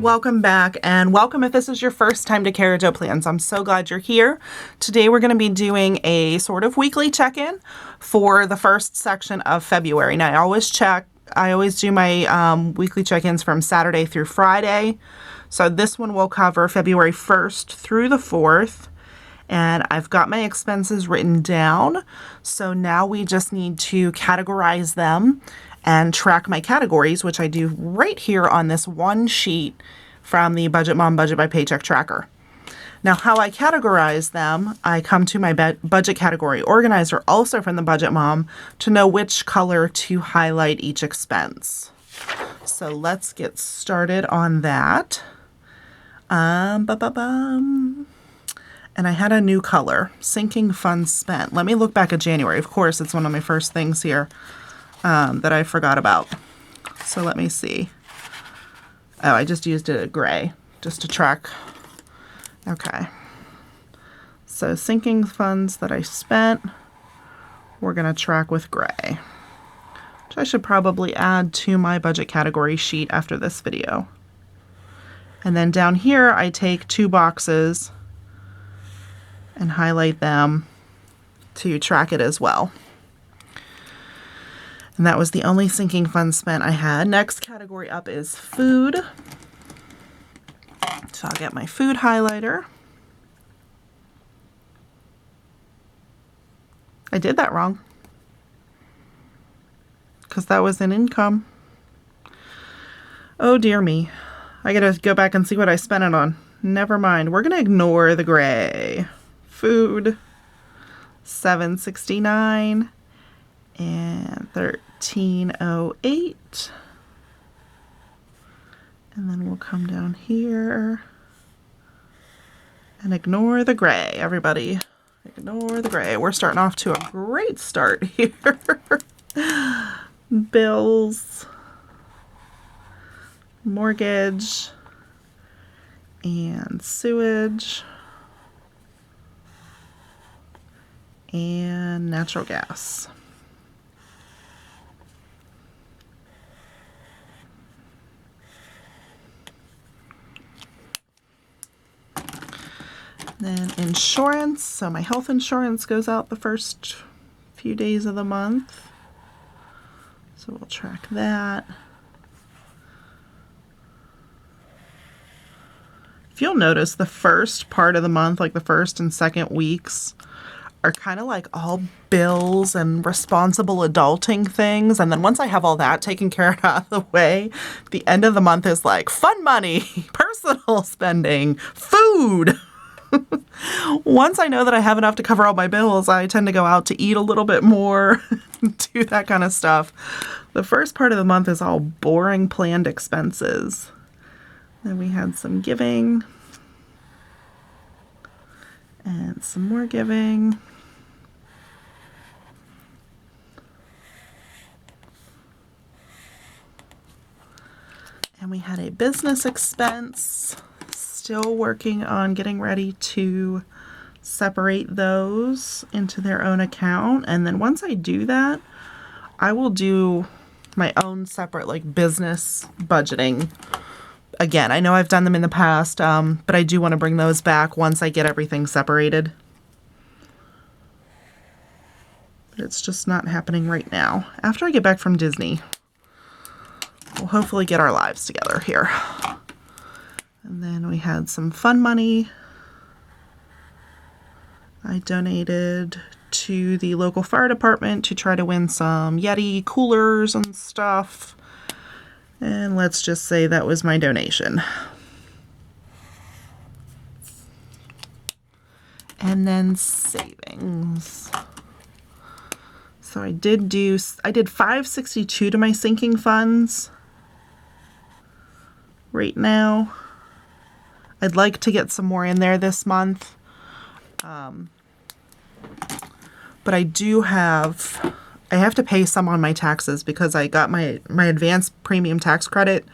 welcome back, and welcome if this is your first time to Cara Plans. I'm so glad you're here. Today we're going to be doing a sort of weekly check-in for the first section of February. Now I always do my weekly check-ins from Saturday through Friday. So this one will cover February 1st through the 4th. And I've got my expenses written down. So now we just need to categorize them and track my categories, which I do right here on this one sheet from the Budget Mom Budget by Paycheck tracker. Now, how I categorize them, I come to my budget category organizer, also from the Budget Mom, to know which color to highlight each expense. So let's get started on that. And I had a new color, sinking funds spent. Let me look back at January. Of course, it's one of my first things here that I forgot about. So let me see. Oh, I just used it at gray just to track. Okay. So sinking funds that I spent, we're going to track with gray, which I should probably add to my budget category sheet after this video. And then down here, I take two boxes and highlight them to track it as well. And that was the only sinking fund spent I had. Next category up is food. So I'll get my food highlighter. I did that wrong because that was an income. Oh dear me. I gotta go back and see what I spent it on. Never mind. We're gonna ignore the gray. Food, $7.69 and $13.08. And then we'll come down here and ignore the gray, everybody. Ignore the gray. We're starting off to a great start here. Bills, mortgage, and sewage, and natural gas. Then insurance. So my health insurance goes out the first few days of the month. So we'll track that. If you'll notice, the first part of the month, like the first and second weeks, are kind of like all bills and responsible adulting things. And then once I have all that taken care of out of the way, the end of the month is like fun money, personal spending, food. Once I know that I have enough to cover all my bills, I tend to go out to eat a little bit more, do that kind of stuff. The first part of the month is all boring planned expenses. Then we had some giving and some more giving. And we had a business expense. Still working on getting ready to separate those into their own account. And then once I do that, I will do my own separate like business budgeting. Again, I know I've done them in the past, but I do want to bring those back once I get everything separated. But it's just not happening right now. After I get back from Disney, we'll hopefully get our lives together here. And then we had some fun money. I donated to the local fire department to try to win some Yeti coolers and stuff. And let's just say that was my donation. And then savings. So I did $562 to my sinking funds right now. I'd like to get some more in there this month. But I have to pay some on my taxes because I got my advanced premium tax credit.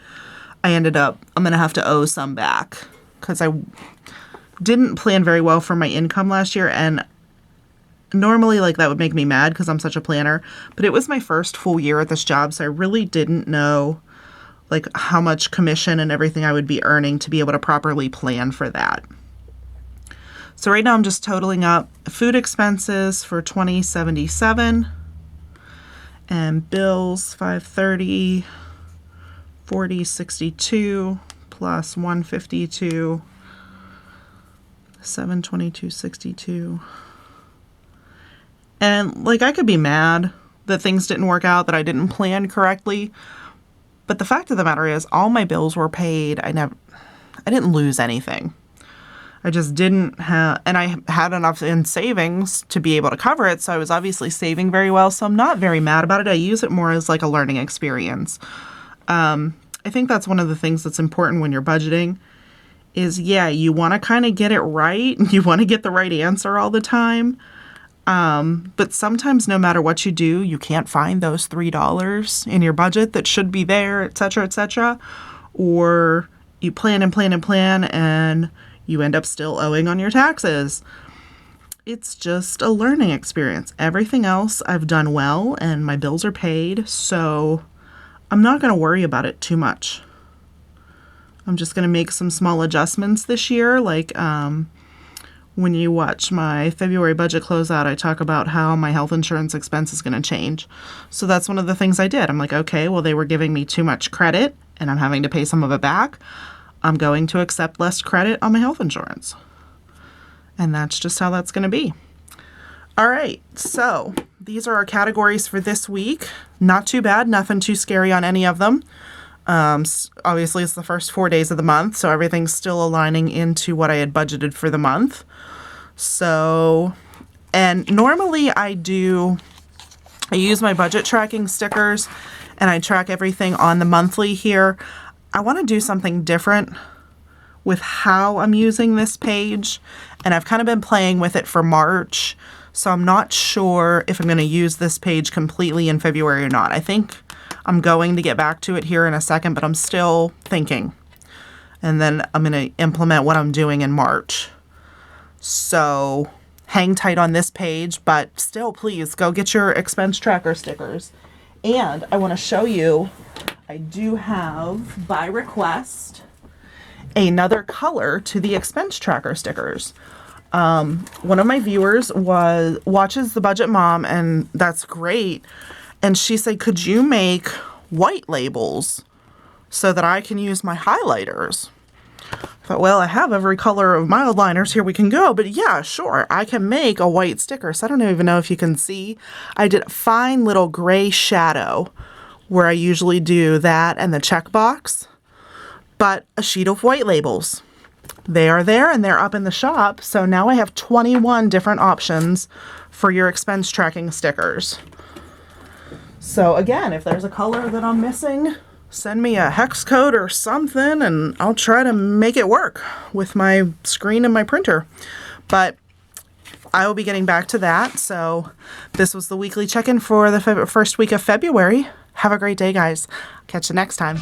I'm going to have to owe some back because I didn't plan very well for my income last year. And normally like that would make me mad because I'm such a planner, but it was my first full year at this job. So I really didn't know like how much commission and everything I would be earning to be able to properly plan for that. So right now I'm just totaling up food expenses for $20.77 and bills $530, $40.62 plus $152, $722.62. And like I could be mad that things didn't work out, that I didn't plan correctly, but the fact of the matter is all my bills were paid. I didn't lose anything. I just didn't have, and I had enough in savings to be able to cover it. So I was obviously saving very well. So I'm not very mad about it. I use it more as like a learning experience. I think that's one of the things that's important when you're budgeting is, yeah, you want to kind of get it right. You want to get the right answer all the time. But sometimes no matter what you do, you can't find those $3 in your budget that should be there, et cetera, or you plan and plan and plan and you end up still owing on your taxes. It's just a learning experience. Everything else I've done well and my bills are paid, so I'm not going to worry about it too much. I'm just going to make some small adjustments this year, like when you watch my February budget closeout, I talk about how my health insurance expense is going to change. So that's one of the things I did. I'm like, okay, well, they were giving me too much credit and I'm having to pay some of it back. I'm going to accept less credit on my health insurance. And that's just how that's going to be. All right, so these are our categories for this week. Not too bad, nothing too scary on any of them. Obviously, it's the first 4 days of the month, so everything's still aligning into what I had budgeted for the month. So, and normally I use my budget tracking stickers and I track everything on the monthly here. I want to do something different with how I'm using this page, and I've kind of been playing with it for March, so I'm not sure if I'm going to use this page completely in February or not. I think I'm going to get back to it here in a second, but I'm still thinking. And then I'm going to implement what I'm doing in March. So hang tight on this page, but still, please go get your expense tracker stickers. And I want to show you, I do have, by request, another color to the expense tracker stickers. One of my viewers watches The Budget Mom, and that's great. And she said, could you make white labels so that I can use my highlighters? I thought, well, I have every color of mild liners. Here we can go. But yeah, sure, I can make a white sticker. So I don't even know if you can see. I did a fine little gray shadow where I usually do that and the checkbox. But a sheet of white labels. They are there and they're up in the shop. So now I have 21 different options for your expense tracking stickers. So again, if there's a color that I'm missing, send me a hex code or something and I'll try to make it work with my screen and my printer. But I will be getting back to that. So this was the weekly check-in for the first week of February. Have a great day, guys. Catch you next time.